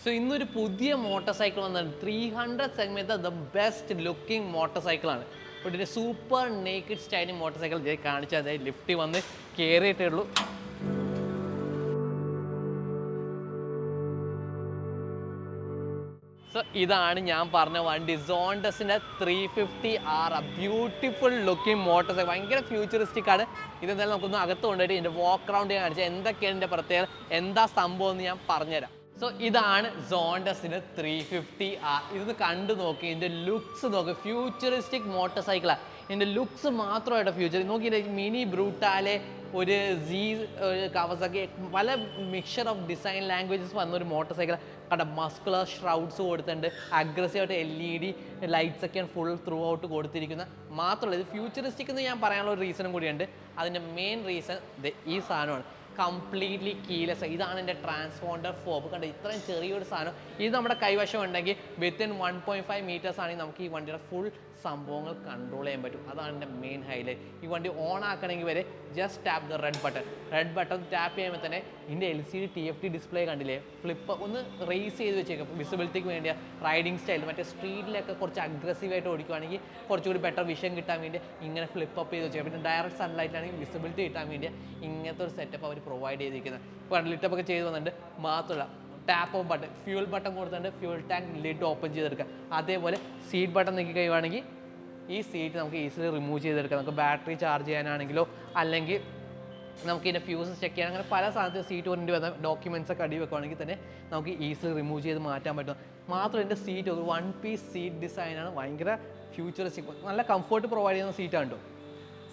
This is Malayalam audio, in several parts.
സോ ഇന്നൊരു പുതിയ മോട്ടോർ സൈക്കിൾ വന്നത് 300 segment the best looking motor സൈക്കിളാണ്. ഒരു super naked styling motor cycle ഇതേ കാണിച്ചാൽ അതായത് ലിഫ്റ്റ് വന്ന് കയറിയിട്ടേ ഉള്ളൂ. സോ ഇതാണ് ഞാൻ പറഞ്ഞ വണ്ടി, സോണ്ടസിൻ്റെ 350R. Beautiful looking motor cycle, ഭയങ്കര ഫ്യൂച്ചറിസ്റ്റിക് ആണ്. ഇതെന്തായാലും നമുക്കൊന്ന് അകത്ത് കൊണ്ടുപോയിട്ട് ഇതിൻ്റെ വാക്ക് റൗണ്ട് കാണിച്ചാൽ എന്തൊക്കെയാണ് ഇതിൻ്റെ പ്രത്യേകത, എന്താ സംഭവം എന്ന് ഞാൻ പറഞ്ഞുതരാം. സോ ഇതാണ് സോണ്ടസിന് 350R. ഇതൊന്ന് കണ്ടു നോക്കി, ഇതിൻ്റെ ലുക്സ് നോക്കി, ഫ്യൂച്ചറിസ്റ്റിക് മോട്ടോർ സൈക്കിളാണ്. ഇതിൻ്റെ ലുക്സ് മാത്രമായിട്ട് ഫ്യൂച്ചർ നോക്കി. മിനി ബ്രൂട്ടാലെ, ഒരു കവസാക്കി, പല മിക്സർ ഓഫ് ഡിസൈൻ ലാംഗ്വേജസ് വന്നൊരു മോട്ടോർ സൈക്കിൾ കണ്ട. മസ്കുലർ ഷ്രൗഡ്സ് കൊടുത്തിട്ടുണ്ട്, അഗ്രസീവായിട്ട് LED ലൈറ്റ്സ് ഒക്കെയാണ് ഫുൾ ത്രൂ ഔട്ട് കൊടുത്തിരിക്കുന്നത്. മാത്രമല്ല ഇത് ഫ്യൂച്ചറിസ്റ്റിക് എന്ന് ഞാൻ പറയാനുള്ള ഒരു റീസണും കൂടിയുണ്ട്. അതിൻ്റെ മെയിൻ റീസൺ ഈ സാധനമാണ്, കംപ്ലീറ്റ്ലി കീലെസ്. ഇതാണ് എൻ്റെ ട്രാൻസ്പോണ്ടർ ഫോബ്. കണ്ട ഇത്രയും ചെറിയൊരു സാധനം ഇത് നമ്മുടെ കൈവശം ഉണ്ടെങ്കിൽ വിത്തിൻ 1.5 മീറ്റേഴ്സ് ആണെങ്കിൽ നമുക്ക് ഈ വണ്ടിയുടെ ഫുൾ സംഭവങ്ങൾ കൺട്രോൾ ചെയ്യാൻ പറ്റും. അതാണ് എൻ്റെ മെയിൻ ഹൈലൈറ്റ്. ഈ വണ്ടി ഓൺ ആക്കണമെങ്കിൽ വരെ just tap the red button tap ചെയ്യുമ്പോൾ തന്നെ ഇതിൻ്റെ LCD TFT ഡിസ്പ്ലേ കണ്ടില്ലേ, ഫ്ലിപ്പ് ഒന്ന് റേസ് ചെയ്ത് വെച്ചേക്കും വിസിബിലിറ്റിക്ക് വേണ്ടിയ റൈഡിങ് സ്റ്റൈൽ. മറ്റേ സ്ട്രീറ്റിലൊക്കെ കുറച്ച് അഗ്രസീവായിട്ട് ഓടിക്കുകയാണെങ്കിൽ കുറച്ചുകൂടി ബെറ്റർ വിഷൻ കിട്ടാൻ വേണ്ടി ഇങ്ങനെ ഫ്ലിപ്പ് അപ്പ് ചെയ്ത് വെച്ചേക്കും. പിന്നെ ഡയറക്റ്റ് സൺലൈറ്റിലാണെങ്കിൽ വിസിബിലിറ്റി കിട്ടാൻ വേണ്ടി ഇങ്ങനത്തെ ഒരു സെറ്റപ്പ് അവർ പ്രൊവൈഡ് ചെയ്തിരിക്കുന്നത്. ഇപ്പോൾ ലിറ്റപ്പ് ഒക്കെ ചെയ്ത് വന്നിട്ടുണ്ട്. മാത്രമല്ല tap of button, fuel button കൊടുത്തിട്ടുണ്ട്, ഫ്യൂൽ ടാങ്ക് ലിഡ് ഓപ്പൺ ചെയ്തെടുക്കുക. അതേപോലെ സീറ്റ് ബട്ടൺ നീക്കി കഴിയുവാണെങ്കിൽ ഈ സീറ്റ് നമുക്ക് ഈസിലി റിമൂവ് ചെയ്തെടുക്കാം. നമുക്ക് ബാറ്ററി ചാർജ് ചെയ്യാനാണെങ്കിലോ അല്ലെങ്കിൽ നമുക്ക് ഇതിൻ്റെ ഫ്യൂസസ് ചെക്ക് ചെയ്യാൻ, അങ്ങനെ പല സാധനത്തിൽ സീറ്റ് കൊണ്ടി വന്ന ഡോക്യുമെൻറ്റ്സ് ഒക്കെ അടി വെക്കുകയാണെങ്കിൽ തന്നെ നമുക്ക് ഈസിലി റിമൂവ് ചെയ്ത് മാറ്റാൻ പറ്റും. മാത്രം എൻ്റെ സീറ്റ് ഒരു 1 പീസ് സീറ്റ് ഡിസൈനാണ്, ഭയങ്കര ഫ്യൂച്ചറിസ്റ്റിക്, നല്ല കംഫർട്ട് പ്രൊവൈഡ് ചെയ്യുന്ന സീറ്റാണ് കേട്ടോ.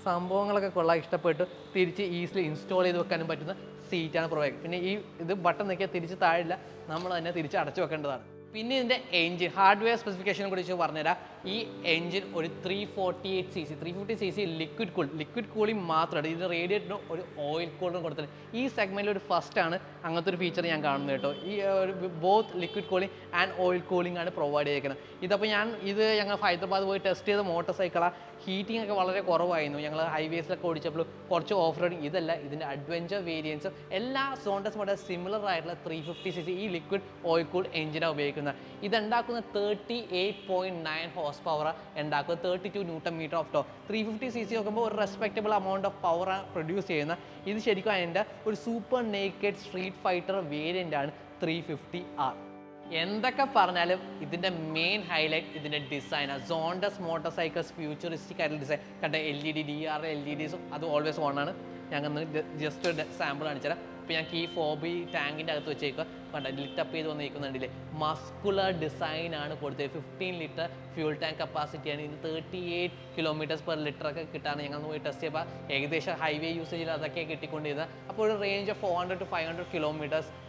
സംഭവങ്ങളൊക്കെ കൊള്ളാൻ ഇഷ്ടപ്പെട്ടു. തിരിച്ച് ഈസിലി ഇൻസ്റ്റാൾ ചെയ്ത് വെക്കാനും പറ്റുന്ന സീറ്റാണ് പ്രൊവൈഡ്. പിന്നെ ഇത് ബട്ടൺ നിൽക്കിയാൽ തിരിച്ച് താഴില്ല, നമ്മൾ തന്നെ തിരിച്ച് അടച്ചു വെക്കേണ്ടതാണ്. പിന്നെ ഇതിൻ്റെ എഞ്ചിൻ ഹാർഡ്വെയർ സ്പെസിഫിക്കേഷനെ കുറിച്ച് പറഞ്ഞുതരാം. ഈ എഞ്ചിൻ ഒരു 350cc ലിക്വിഡ് കൂളിംഗ് മാത്രമാണ്. ഇതിൻ്റെ റേഡിയേറ്ററിന് ഒരു ഓയിൽ കൂളറും കൊടുത്തിട്ടുണ്ട്. ഈ സെഗ്മെൻറ്റിൽ ഒരു ഫസ്റ്റാണ് അങ്ങനത്തെ ഒരു ഫീച്ചർ ഞാൻ കാണുന്നത് കേട്ടോ. ഈ ഒരു both liquid cooling and oil cooling ആണ് പ്രൊവൈഡ് ചെയ്തിരിക്കുന്നത്. ഇതപ്പോൾ ഞങ്ങൾ ഹൈദരാബാദ് പോയി ടെസ്റ്റ് ചെയ്ത മോട്ടോർ സൈക്കിളാണ്. ഹീറ്റിംഗ് ഒക്കെ വളരെ കുറവായിരുന്നു. ഞങ്ങൾ ഹൈവേസിലൊക്കെ ഓടിച്ചപ്പോൾ കുറച്ച് ഓഫ് റോഡിങ്. ഇതല്ല, ഇതിൻ്റെ അഡ്വഞ്ചർ വേരിയൻസും എല്ലാ സോണ്ടസ് മോഡൽ സിമിലർ ആയിട്ടുള്ള 350cc ഈ ലിക്വിഡ് ഓയിൽ കൂൾ എഞ്ചിനാണ് ഉപയോഗിക്കുന്നത്. ഇതുണ്ടാക്കുന്ന 38.9 ഹോഴ്സ് പവർ ഉണ്ടാക്കുന്നത്, 32 Nm ഓഫ് ടോർക്ക്. 350cc നോക്കുമ്പോൾ ഒരു റെസ്പെക്റ്റബിൾ എമൗണ്ട് ഓഫ് പവറാണ് പ്രൊഡ്യൂസ് ചെയ്യുന്നത്. ഇത് ശരിക്കും അതിൻ്റെ ഒരു super naked street fighter variant ആണ് 350R. എന്തൊക്കെ പറഞ്ഞാലും ഇതിൻ്റെ മെയിൻ ഹൈലൈറ്റ് ഇതിൻ്റെ ഡിസൈനാണ്. സോണ്ടസ് മോട്ടോർ സൈക്കിൾസ് ഫ്യൂച്ചറിസ്റ്റിക് ആയിട്ടുള്ള ഡിസൈൻ കണ്ട. LED DRL LEDസും അത് ഓൾവേസ് ഓൺ ആണ്. ഞങ്ങൾ ജസ്റ്റ് ഒരു സാമ്പിൾ കാണിച്ചുതരാം. ഇപ്പോൾ ഞങ്ങൾക്ക് ഈ ഫോബി ടാങ്കിൻ്റെ അകത്ത് വെച്ചേക്കുക കണ്ട, ലിറ്റപ്പ് ചെയ്ത് വന്നിരിക്കുന്നുണ്ടല്ലേ. മസ്കുലർ ഡിസൈനാണ് കൊടുത്തത്. 15 ലിറ്റർ ഫ്യൂൾ ടാങ്ക് കപ്പാസിറ്റിയാണ്. ഇത് 38 km/ലിറ്റർ ഒക്കെ കിട്ടാണ്. ഞങ്ങൾ പോയി ടെസ്റ്റ് ചെയ്യുമ്പോൾ ഏകദേശം ഹൈവേ യൂസേജിൽ അതൊക്കെ കിട്ടിക്കൊണ്ടിരുന്നത്. അപ്പോൾ ഒരു റേഞ്ച് ഓഫ് 400 to 500 km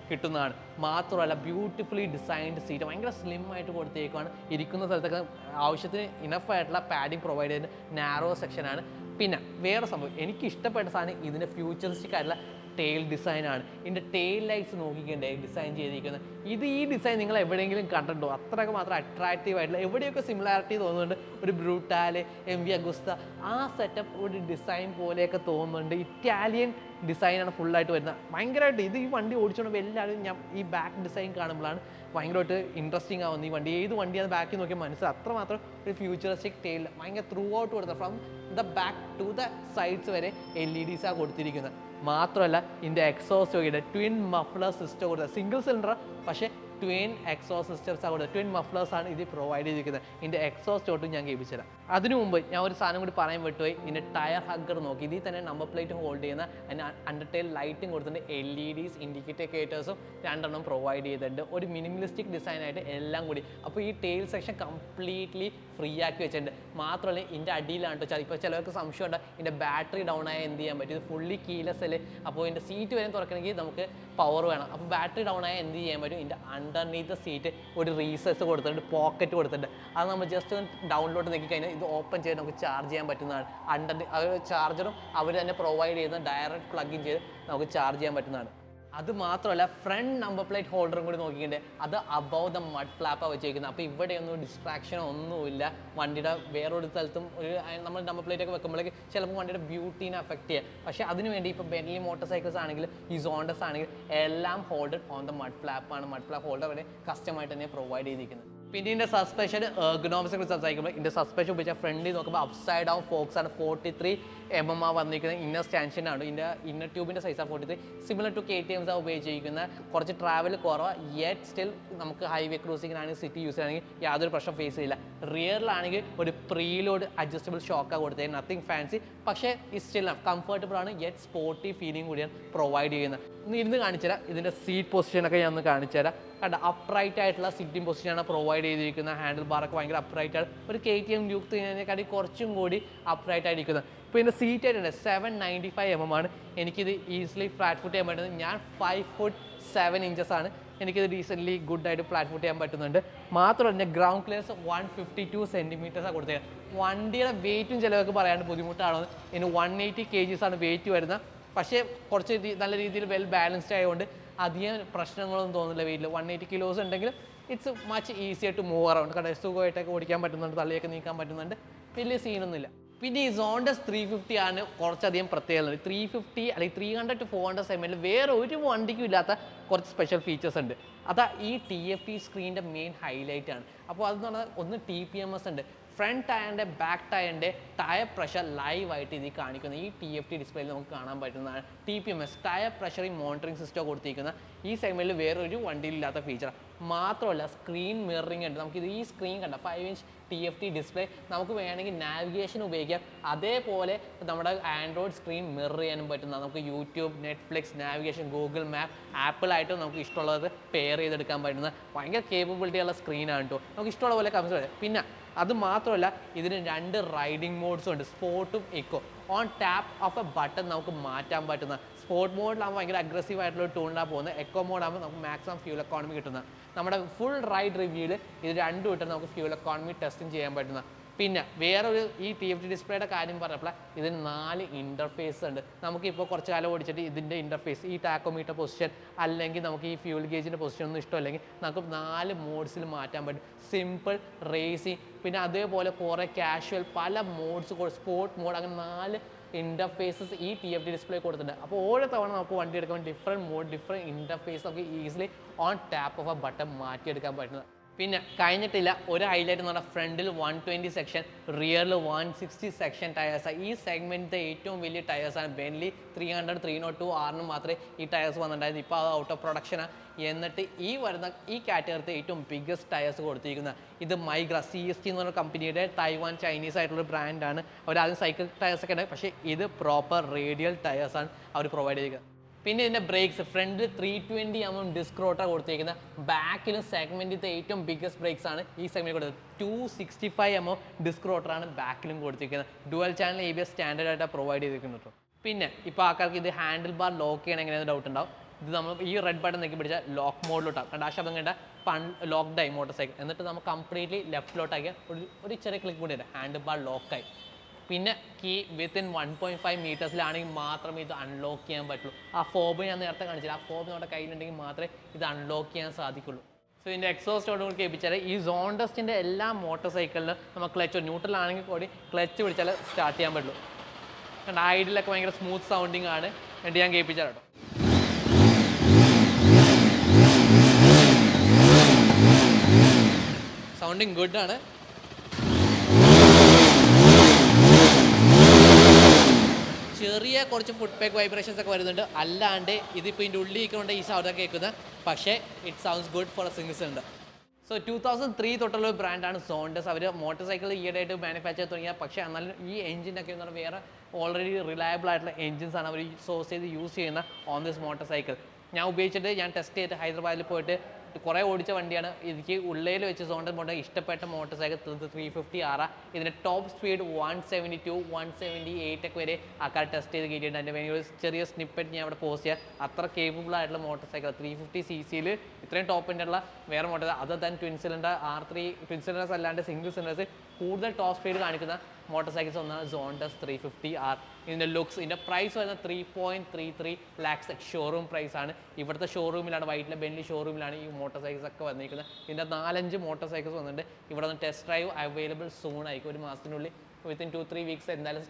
കിട്ടുന്നതാണ്. മാത്രമല്ല ബ്യൂട്ടിഫുള്ളി ഡിസൈൻഡ് സീറ്റ്, ഭയങ്കര സ്ലിം ആയിട്ട് കൊടുത്തേക്കുവാണ്. ഇരിക്കുന്ന സ്ഥലത്തൊക്കെ ആവശ്യത്തിന് ഇനഫ് ആയിട്ടുള്ള പാഡിങ് പ്രൊവൈഡ് ചെയ്യുന്ന നാരോ സെക്ഷനാണ്. പിന്നെ വേറെ സംഭവം എനിക്ക് ഇഷ്ടപ്പെട്ട സാധനം ഇതിൻ്റെ ഫ്യൂച്ചറിസ്റ്റിക് ആയിട്ടുള്ള ടെയിൽ ഡിസൈനാണ്. ഇതിൻ്റെ ടെയിൽ ലൈറ്റ്സ് നോക്കിക്കണ്ടേ ഡിസൈൻ ചെയ്തിരിക്കുന്നത്. ഈ ഡിസൈൻ നിങ്ങൾ എവിടെയെങ്കിലും കണ്ടിട്ടുണ്ടോ? അത്രയൊക്കെ മാത്രം അട്രാക്റ്റീവ് ആയിട്ടുള്ള, എവിടെയൊക്കെ സിമിലാരിറ്റി തോന്നുന്നുണ്ട്. ഒരു ബ്രൂട്ടാല്, MV അഗുസ്ത ആ സെറ്റപ്പ് ഒരു ഡിസൈൻ പോലെയൊക്കെ തോന്നുന്നുണ്ട്. ഇറ്റാലിയൻ ഡിസൈനാണ് ഫുള്ളായിട്ട് വരുന്നത്. ഭയങ്കരമായിട്ട് ഈ വണ്ടി ഓടിച്ചുകൊണ്ട് എല്ലാവരും ഈ ബാക്ക് ഡിസൈൻ കാണുമ്പോഴാണ് ഭയങ്കരമായിട്ട് ഇൻട്രസ്റ്റിംഗ് ആവുന്നത്. ഈ വണ്ടി ഏത് വണ്ടിയാണ് ബാക്കിൽ നോക്കിയാൽ മനസ്സിലാവും. അത്രമാത്രം ഒരു ഫ്യൂച്ചറിസ്റ്റിക് ടെയിൽ ഭയങ്കര ത്രൂ ഔട്ട് കൊടുത്തത്. From the back to the sides വരെ LEDസാണ് കൊടുത്തിരിക്കുന്നത്. മാത്രമല്ല ഇതിൻ്റെ എക്സോസ്റ്റ് നോക്കിയിട്ട് ട്വിൻ മഫ്ലർ സിസ്റ്റം കൊടുത്തത്. സിംഗിൾ സിലിണ്ടർ പക്ഷേ ട്വിൻ എക്സോസ്റ്റ് സിസ്റ്റംസാണ് കൊടുത്തത്. ട്വിൻ മഫ്ലേഴ്സാണ് ഇത് പ്രൊവൈഡ് ചെയ്തിരിക്കുന്നത്. ഇതിൻ്റെ എക്സോസ്റ്റ് തൊട്ടും ഞാൻ കേൾപ്പിച്ചു തരാം. അതിനു മുമ്പ് ഞാൻ ഒരു സാധനം കൂടി പറയാൻ വിട്ടുപോയി. ഇതിൻ്റെ ടയർ ഹഗ്ഗർ നോക്കി. ഇതിൽ തന്നെ നമ്പർ പ്ലേറ്റ് ഹോൾഡ് ചെയ്യുന്ന അതിന് അണ്ടർടെയിൽ ലൈറ്റും കൊടുത്തിട്ടുണ്ട്. LEDs ഇൻഡിക്കേറ്റേഴ്സും 2 പ്രൊവൈഡ് ചെയ്തിട്ടുണ്ട്. ഒരു മിനിമലിസ്റ്റിക് ഡിസൈനായിട്ട് എല്ലാം കൂടി. അപ്പോൾ ഈ ടെയിൽ സെക്ഷൻ കംപ്ലീറ്റ്ലി ഫ്രീ ആക്കി വെച്ചിട്ടുണ്ട്. മാത്രമല്ല ഇതിൻ്റെ അടിയിലാണ് കേട്ടോ. ഇപ്പോൾ ചിലവർക്ക് സംശയം ഉണ്ട് ഇതിൻ്റെ ബാറ്ററി ഡൗൺ ആയാൽ എന്ത് ചെയ്യാൻ പറ്റും. ഇത് ഫുള്ളി കീലെസ് അല്ലേ. അപ്പോൾ ഇതിൻ്റെ സീറ്റ് വരെ തുറക്കണമെങ്കിൽ നമുക്ക് പവർ വേണം. അപ്പോൾ ബാറ്ററി ഡൗൺ ആയാൽ എന്ത് ചെയ്യാൻ പറ്റും. ഇതിൻ്റെ അണ്ടർനീത്ത് സീറ്റ് ഒരു റീസസ് കൊടുത്തിട്ടുണ്ട്, പോക്കറ്റ് കൊടുത്തിട്ടുണ്ട്. അത് നമ്മൾ ജസ്റ്റ് ഒന്ന് ഡൗൺലോഡ് നോക്കി കഴിഞ്ഞാൽ ഇത് ഓപ്പൺ ചെയ്ത് നമുക്ക് ചാർജ് ചെയ്യാൻ പറ്റുന്നതാണ്. ചാർജറും അവർ തന്നെ പ്രൊവൈഡ് ചെയ്യുന്ന ഡയറക്റ്റ് പ്ലഗ് ഇൻ ചെയ്ത് നമുക്ക് ചാർജ് ചെയ്യാൻ പറ്റുന്നതാണ്. അത് മാത്രമല്ല ഫ്രണ്ട് നമ്പർ പ്ലേറ്റ് ഹോൾഡറും കൂടി നോക്കിയിട്ട് അത് അബവ് ദ മഡ് ഫ്ലാപ്പാണ് വെച്ചേക്കുന്നത്. അപ്പോൾ ഇവിടെയൊന്നും ഡിസ്ട്രാക്ഷനോ ഒന്നുമില്ല. വണ്ടിയുടെ വേറൊരു സ്ഥലത്തും ഒരു നമ്മൾ നമ്പർ പ്ലേറ്റ് ഒക്കെ വെക്കുമ്പോഴേക്ക് ചിലപ്പോൾ വണ്ടിയുടെ ബ്യൂട്ടീനെ അഫക്റ്റ് ചെയ്യാം. പക്ഷേ അതിനുവേണ്ടി ഇപ്പോൾ ബെന്റ്ലി മോട്ടോർ സൈക്കിൾസ് ആണെങ്കിൽ ഈ സോണ്ടസ് ആണെങ്കിൽ എല്ലാം ഹോൾഡഡ് ഓൺ ദ മഡ് ഫ്ലാപ്പാണ്. മഡ് ഫ്ലാപ്പ് ഹോൾഡർ അവിടെ കസ്റ്റമായിട്ട് തന്നെ പ്രൊവൈഡ് ചെയ്തിരിക്കുന്നത്. പിന്നെ ഇതിൻ്റെ സസ്പെൻഷൻ എർഗണോമിക്സിനെ കുറിച്ച് സംസാരിക്കുമ്പോൾ ഇതിൻ്റെ സസ്പെൻഷൻ ഉപയോഗിച്ച ഫ്രണ്ടിൽ നോക്കുമ്പോൾ അപ്സൈഡ് ഡൗൺ ഫോക്സ് ആണ്. 43 mm വന്നിരിക്കുന്നത്. ഇന്നർ സ്റ്റാൻഷനാണ്. ഇതിൻ്റെ ഇന്നർ ട്യൂബിൻ്റെ സൈസാണ് 43. സിമിലർ ടു KTMs ആണ് ഉപയോഗിച്ചിരിക്കുന്നത്. കുറച്ച് ട്രാവൽ കുറവാണ്. യെറ്റ് സ്റ്റിൽ നമുക്ക് ഹൈവേ ക്രൂസിങ്ങിനാണെങ്കിൽ സിറ്റി യൂസ് ആണെങ്കിൽ യാതൊരു പ്രശ്നം ഫേസ് ചെയ്യില്ല. റിയറിലാണെങ്കിൽ ഒരു പ്രീലോഡ് അഡ്ജസ്റ്റബിൾ ഷോക്കാണ് കൊടുത്തത്. നത്തിങ് ഫാൻസി, പക്ഷേ ഈ സ്റ്റിൽ കംഫർട്ടബിൾ ആണ്. യെറ്റ് സ്പോർട്ടി ഫീലിംഗ് കൂടിയാണ് പ്രൊവൈഡ് ചെയ്യുന്നത്. ഒന്ന് ഇരുന്ന് കാണിച്ചു തരാം. ഇതിൻ്റെ സീറ്റ് പൊസിഷനൊക്കെ ഞാൻ ഒന്ന് കാണിച്ചു തരാം. കണ്ട അപ്രൈറ്റ് ആയിട്ടുള്ള സിറ്റിംഗ് പൊസിഷനാണ് പ്രൊവൈഡ് ചെയ്തിരിക്കുന്നത്. ഹാൻഡിൽ ബാറൊക്കെ ഭയങ്കര അപ്രൈറ്റ് ആണ്. ഒരു KTM ഡ്യൂക്ക് ചെയ്യുന്നതിനെക്കാട്ടി കുറച്ചും കൂടി അപ്രൈറ്റ് ആയിരിക്കുന്നത്. ഇപ്പോൾ ഇതിൻ്റെ സീറ്റ് ആയിട്ടുണ്ട് 795 mm ആണ്. എനിക്കിത് ഈസിലി ഫ്ലാറ്റ് ഫുട്ട് ചെയ്യാൻ പറ്റുന്നത്. ഞാൻ 5'7" ആണ്. എനിക്കിത് ഡീസൻ്റ്ലി ഗുഡായിട്ട് ഫ്ലാറ്റ് ഫുട്ട് ചെയ്യാൻ പറ്റുന്നുണ്ട്. മാത്രമല്ല ഗ്രൗണ്ട് ക്ലിയർസ് 152 cm കൊടുത്തത്. വണ്ടിയുടെ വെയിറ്റും ചിലവർക്ക് പറയാണ്ട് ബുദ്ധിമുട്ടാണോ. ഇനി 180 kgs ആണ് വെയിറ്റ് വരുന്നത്. പക്ഷേ കുറച്ച് നല്ല രീതിയിൽ വെൽ ബാലൻസ്ഡ് ആയതുകൊണ്ട് അധികം പ്രശ്നങ്ങളൊന്നും തോന്നുന്നില്ല. വെയിറ്റിൽ 180 kilos ഉണ്ടെങ്കിൽ it's much easier to move around. കട സുഖമായിട്ടൊക്കെ ഓടിക്കാൻ പറ്റുന്നുണ്ട്, തള്ളിയൊക്കെ നീക്കാൻ പറ്റുന്നുണ്ട്, വലിയ സീനൊന്നുമില്ല. പിന്നെ ഈ സോണ്ടസ് 350 ആണ് കുറച്ചധികം പ്രത്യേകത. 350 അല്ലെങ്കിൽ 300 to 400 ml വേറെ ഒരു വണ്ടിക്കും ഇല്ലാത്ത കുറച്ച് സ്പെഷ്യൽ ഫീച്ചേഴ്സ് ഉണ്ട്. അതാ ഈ TFT സ്ക്രീനിൻ്റെ മെയിൻ ഹൈലൈറ്റ് ആണ്. അപ്പോൾ അതെന്ന് പറഞ്ഞാൽ ഒന്ന് TPMS ഉണ്ട്. ഫ്രണ്ട് ടയറിൻ്റെ ബാക്ക് ടയറിൻ്റെ ടയർ പ്രഷർ ലൈവായിട്ട് ഇതിൽ കാണിക്കുന്ന ഈ TFT ഡിസ്പ്ലേയിൽ നമുക്ക് കാണാൻ പറ്റുന്നതാണ്. TPMS ടയർ പ്രഷറിങ് മോണിറ്ററിംഗ് സിസ്റ്റം കൊടുത്തിരിക്കുന്ന ഈ സെഗ്മെൻറ്റിൽ വേറൊരു വണ്ടിയിലില്ലാത്ത ഫീച്ചറാണ്. മാത്രമല്ല സ്ക്രീൻ മിററിംഗ് ഉണ്ട്. നമുക്കിത് ഈ സ്ക്രീൻ കണ്ട 5" TFT ഡിസ്പ്ലേ നമുക്ക് വേണമെങ്കിൽ നാവിഗേഷൻ ഉപയോഗിക്കാം. അതേപോലെ നമ്മുടെ ആൻഡ്രോയിഡ് സ്ക്രീൻ മിറർ ചെയ്യാനും പറ്റുന്ന നമുക്ക് YouTube, Netflix, navigation, Google map, ആപ്പിളായിട്ട് നമുക്ക് ഇഷ്ടമുള്ളത് പെയർ ചെയ്തെടുക്കാൻ പറ്റുന്ന ഭയങ്കര കേപ്പബിലിറ്റിയുള്ള സ്ക്രീനാണ് കേട്ടോ. നമുക്ക് ഇഷ്ടമുള്ള പോലെ കംഫർട്ട്. പിന്നെ അത് മാത്രമല്ല ഇതിന് 2 റൈഡിംഗ് മോഡ്സും ഉണ്ട്, സ്പോർട്ടും eco. On tap of a button നമുക്ക് മാറ്റാൻ പറ്റുന്ന. സ്പോർട്ട് മോഡിലാകുമ്പോൾ ഭയങ്കര അഗ്രസീവ് ആയിട്ടുള്ള ടൂണിലാണ് പോകുന്നത്. എക്കോ മോഡാകുമ്പോൾ നമുക്ക് മാക്സിമം ഫ്യൂൽ എക്കോണമി കിട്ടുന്നത്. നമ്മുടെ ഫുൾ റൈഡ് റിവ്യൂവിൽ ഇത് രണ്ടും ഇട്ട് നമുക്ക് ഫ്യൂൽ എക്കോണമി ടെസ്റ്റിംഗ് ചെയ്യാൻ പറ്റുന്ന. പിന്നെ വേറൊരു ഈ TFT ഡിസ്പ്ലേയുടെ കാര്യം പറഞ്ഞപ്പോൾ ഇതിന് 4 ഇൻ്റർഫേസ് ഉണ്ട്. നമുക്കിപ്പോൾ കുറച്ച് കാലം ഓടിച്ചിട്ട് ഇതിൻ്റെ ഇൻ്റർഫേസ് ഈ ടാക്കോമീറ്റർ പൊസിഷൻ അല്ലെങ്കിൽ നമുക്ക് ഈ ഫ്യൂൽ ഗേജിൻ്റെ പൊസിഷൻ ഒന്നും ഇഷ്ടമല്ലെങ്കിൽ നമുക്ക് 4 മോഡ്സിൽ മാറ്റാൻ പറ്റും. സിമ്പിൾ, റേസിങ്, പിന്നെ അതേപോലെ കുറേ കാഷ്വൽ, പല മോഡ്സ്, സ്പോർട്ട് മോഡ്, അങ്ങനെ 4 ഇൻ്റർഫേസസ് ഈ TFT ഡിസ്പ്ലേ കൊടുത്തിട്ടുണ്ട്. അപ്പോൾ ഓരോ തവണ നമുക്ക് വണ്ടി എടുക്കുമ്പോൾ ഡിഫറെൻറ്റ് മോഡ്, ഡിഫറെൻറ്റ് ഇൻ്റർഫേസ് നമുക്ക് easily on tap of a button മാറ്റിയെടുക്കാൻ പറ്റുന്നത്. പിന്നെ കഴിഞ്ഞിട്ടില്ല ഒരു ഹൈലൈറ്റ് എന്ന് പറഞ്ഞാൽ ഫ്രണ്ടിൽ 120 സെക്ഷൻ, റിയറിൽ 160 സെക്ഷൻ ടയേഴ്സാണ്. ഈ സെഗ്മെൻറ്റിൻ്റെ ഏറ്റവും വലിയ ടയേഴ്സാണ്. ബെന്റ്ലി 300, 302 R മാത്രമേ ഈ ടയേഴ്സ് വന്നിട്ടുണ്ടായിരുന്നു. ഇപ്പോൾ അത് ഔട്ട് ഓഫ് പ്രൊഡക്ഷനാണ്. എന്നിട്ട് ഈ വരുന്ന ഈ കാറ്റഗറിത്തെ ഏറ്റവും ബിഗ്ഗസ്റ്റ് ടയേഴ്സ് കൊടുത്തിരിക്കുന്നത് ഇത് മൈഗ്ര CST എന്ന് പറഞ്ഞ കമ്പനിയുടെ തൈവാൻ ചൈനീസ് ആയിട്ടുള്ള ബ്രാൻഡാണ്. അവർ ആദ്യം സൈക്കിൾ ടയേഴ്സൊക്കെ ഉണ്ട്, പക്ഷേ ഇത് പ്രോപ്പർ റേഡിയൽ ടയേഴ്സാണ് അവർ പ്രൊവൈഡ് ചെയ്തിരിക്കുന്നത്. പിന്നെ ഇതിൻ്റെ ബ്രേക്സ് ഫ്രണ്ടിൽ 320 mm ഡിസ്ക് റോട്ടർ കൊടുത്തിരിക്കുന്നത്. ബാക്കിലും സെഗ്മെൻറ്റിൻ്റെ ഏറ്റവും ബിഗ്ഗസ്റ്റ് ബ്രേക്സ് ആണ് ഈ സെഗ്മെൻറ്റ് കൊടുത്തത്. 265 mm ഡിസ്ക് റോട്ടറാണ് ബാക്കിലും കൊടുത്തിരിക്കുന്നത്. ഡുവൽ ചാനൽ ABS സ്റ്റാൻഡേർഡ് ആയിട്ട് പ്രൊവൈഡ് ചെയ്തിരിക്കുന്നത്. പിന്നെ ഇപ്പോൾ ആൾക്കാർക്ക് ഇത് ഹാൻഡിൽ ബാർ ലോക്ക് ചെയ്യണം എങ്ങനെയാണ് ഡൗട്ട് ഉണ്ടാവും. ഇത് നമ്മൾ ഈ റെഡ് ബട്ടൺ നെക്കി പിടിച്ചാൽ ലോക്ക് മോഡിലോട്ടാണ്. കണ്ട ആ ശബ്ദം കണ്ട ലോക്ക്ഡായി മോട്ടോർ സൈക്കിൾ. എന്നിട്ട് നമ്മൾ കംപ്ലീറ്റ്ലി ലെഫ്റ്റിലോട്ടാക്കിയ ഒരു ചെറിയ ക്ലിക്ക് കൂടി ഉണ്ട്, ഹാൻഡിൽ ബാർ ലോക്കായി. പിന്നെ കീ വിത്തിൻ 1.5 മീറ്റേഴ്സിലാണെങ്കിൽ മാത്രമേ ഇത് അൺലോക്ക് ചെയ്യാൻ പറ്റുള്ളൂ. ആ ഫോബ് ഞാൻ നേരത്തെ കാണിച്ചില്ല, ആ ഫോബ് നമ്മുടെ കയ്യിലുണ്ടെങ്കിൽ മാത്രമേ ഇത് അൺലോക്ക് ചെയ്യാൻ സാധിക്കുള്ളൂ. സോ ഇതിൻ്റെ എക്സോസ്റ്റോട് കൂടി കേൾപ്പിച്ചാൽ ഈ സോണ്ടസിൻ്റെ എല്ലാ മോട്ടോർ സൈക്കിളിലും നമ്മൾ ക്ലച്ച് ന്യൂട്രലാണെങ്കിൽ കൂടി ക്ലച്ച് പിടിച്ചാൽ സ്റ്റാർട്ട് ചെയ്യാൻ പറ്റുള്ളൂ. കണ്ട ഐഡിലൊക്കെ ഭയങ്കര സ്മൂത്ത് സൗണ്ടിങ് ആണ്. എന്നിട്ട് ഞാൻ കേൾപ്പിച്ചാൽ കേട്ടോ. സൗണ്ടിങ് ഗുഡാണ്. ചെറിയ കുറച്ച് ഫുഡ് പാക്ക് വൈബ്രേഷൻസ് ഒക്കെ വരുന്നുണ്ട്. അല്ലാണ്ട് ഇതിപ്പോൾ ഇതിൻ്റെ ഉള്ളിൽ ഇരിക്കൊണ്ട് ഈ സൗണ്ടൊക്കെ കേൾക്കുന്നത്, പക്ഷേ it sounds good for A single cylinder. So 2003 തൊട്ടുള്ള ഒരു ബ്രാൻഡാണ് സോണ്ടസ്. അവർ മോട്ടോർ സൈക്കിൾ ഈയിടെയായിട്ട് മാനുഫാക്ചർ തുടങ്ങിയ, പക്ഷേ എന്നാലും ഈ എഞ്ചിനൊക്കെ എന്ന് പറഞ്ഞാൽ വേറെ ഓൾറെഡി റിലയബിൾ ആയിട്ടുള്ള എഞ്ചിൻസാണ് അവർ സോഴ്സ് ചെയ്ത് യൂസ് ചെയ്യുന്ന ഓൺ ദിസ് മോട്ടോർ സൈക്കിൾ. ഞാൻ ഉപയോഗിച്ചിട്ട് ഞാൻ ടെസ്റ്റ് ചെയ്തിട്ട് ഹൈദരാബാദിൽ പോയിട്ട് കുറേ ഓടിച്ച വണ്ടിയാണ്. എനിക്ക് ഉള്ളയിൽ വെച്ച് സോണ്ടസ് മോട്ടോർ ഇഷ്ടപ്പെട്ട മോട്ടോർ സൈക്കിൾ 350 R. ഇതിൻ്റെ ടോപ്പ് സ്പീഡ് 172, 178 ഒക്കെ വരെ ആൾക്കാർ ടെസ്റ്റ് ചെയ്ത് കയറ്റിയിട്ടുണ്ട്. അതിൻ്റെ വേണമെങ്കിൽ ഒരു ചെറിയ സ്നിപ്പെറ്റ് ഞാൻ അവിടെ പോസ്റ്റ് ചെയ്യാം. അത്ര കേപ്പബിൾ ആയിട്ടുള്ള മോട്ടോർ സൈക്കിൾ 350 cc ഇത്രയും ടോപ്പിൻ്റെ ഉള്ള വേറെ motor other than twin cylinder R3 twin cylinders അല്ലാണ്ട് സിംഗിൾ സിലിണ്ടേഴ്സ് കൂടുതൽ ടോപ്പ് സ്പീഡ് കാണിക്കുന്ന മോട്ടോർ സൈക്കിൾസ് ഒന്നാണ് Zontes 350R. ഇതിൻ്റെ ലുക്സ്, ഇതിൻ്റെ പ്രൈസ് വരുന്നത് 3.33 lakhs ഷോറൂം പ്രൈസ് ആണ്. ഇവിടുത്തെ ഷോറൂമിലാണ്, വൈറ്റില ബെൻലി ഷോറൂമിലാണ് ഈ മോട്ടോർ സൈക്കിൾസ് ഒക്കെ വന്നിരിക്കുന്നത്. ഇതിൻ്റെ 4-5 മോട്ടോർ സൈക്കിൾസ് വന്നിട്ടുണ്ട്. ഇവിടെ നിന്ന് ടെസ്റ്റ് ഡ്രൈവ് അവൈലബിൾ സൂൺ ആയിരിക്കും. ഒരു മാസത്തിനുള്ളിൽ വിത്തിൻ 2-3 വീക്സ് എന്തായാലും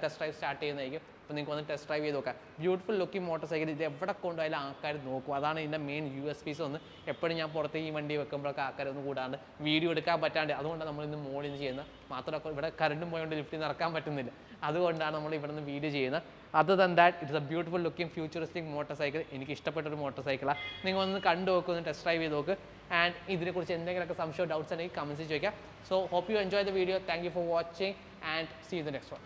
ടെസ്റ്റ് ഡ്രൈവ് സ്റ്റാർട്ട് ചെയ്യുന്നതായിരിക്കും. അപ്പോൾ നിങ്ങൾക്ക് വന്ന് ടെസ്റ്റ് ഡ്രൈവ് ചെയ്ത് നോക്കാം. Beautiful looking motor cycle. ഇത് എവിടെ കൊണ്ടുപോയാലും ആൾക്കാർ നോക്കും. അതാണ് ഇതിൻ്റെ മെയിൻ USPs. ഒന്ന് എപ്പോഴും ഞാൻ പുറത്ത് ഈ വണ്ടി വെക്കുമ്പോഴൊക്കെ ആൾക്കാരൊന്നും കൂടാണ്ട് വീഡിയോ എടുക്കാൻ പറ്റാണ്ട്, അതുകൊണ്ടാണ് നമ്മൾ ഇന്ന് മോളിൽ നിന്ന് ചെയ്യുന്നത്. മാത്രമല്ല ഇവിടെ കറണ്ടും പോയതുകൊണ്ട് ലിഫ്റ്റിൽ നടക്കാൻ പറ്റുന്നില്ല, അതുകൊണ്ടാണ് നമ്മൾ ഇവിടെ നിന്ന് വീഡിയോ ചെയ്യുന്നത്. Other than that it's A beautiful looking futuristic motor cycle. എനിക്ക് ഇഷ്ടപ്പെട്ടൊരു മോട്ടോർ സൈക്കിളാണ്. നിങ്ങൾ ഒന്ന് കണ്ടു നോക്കുക, ഒന്ന് ടെസ്റ്റ് ഡ്രൈവ് ചെയ്ത് നോക്ക്. ആൻഡ് ഇതിനെക്കുറിച്ച് എന്തെങ്കിലുമൊക്കെ സംശയം ഡൗട്ട്സ് ഉണ്ടെങ്കിൽ കമൻസിൽ ചോദിക്കാം. So hope you enjoy the video. Thank you for watching and see you the next one.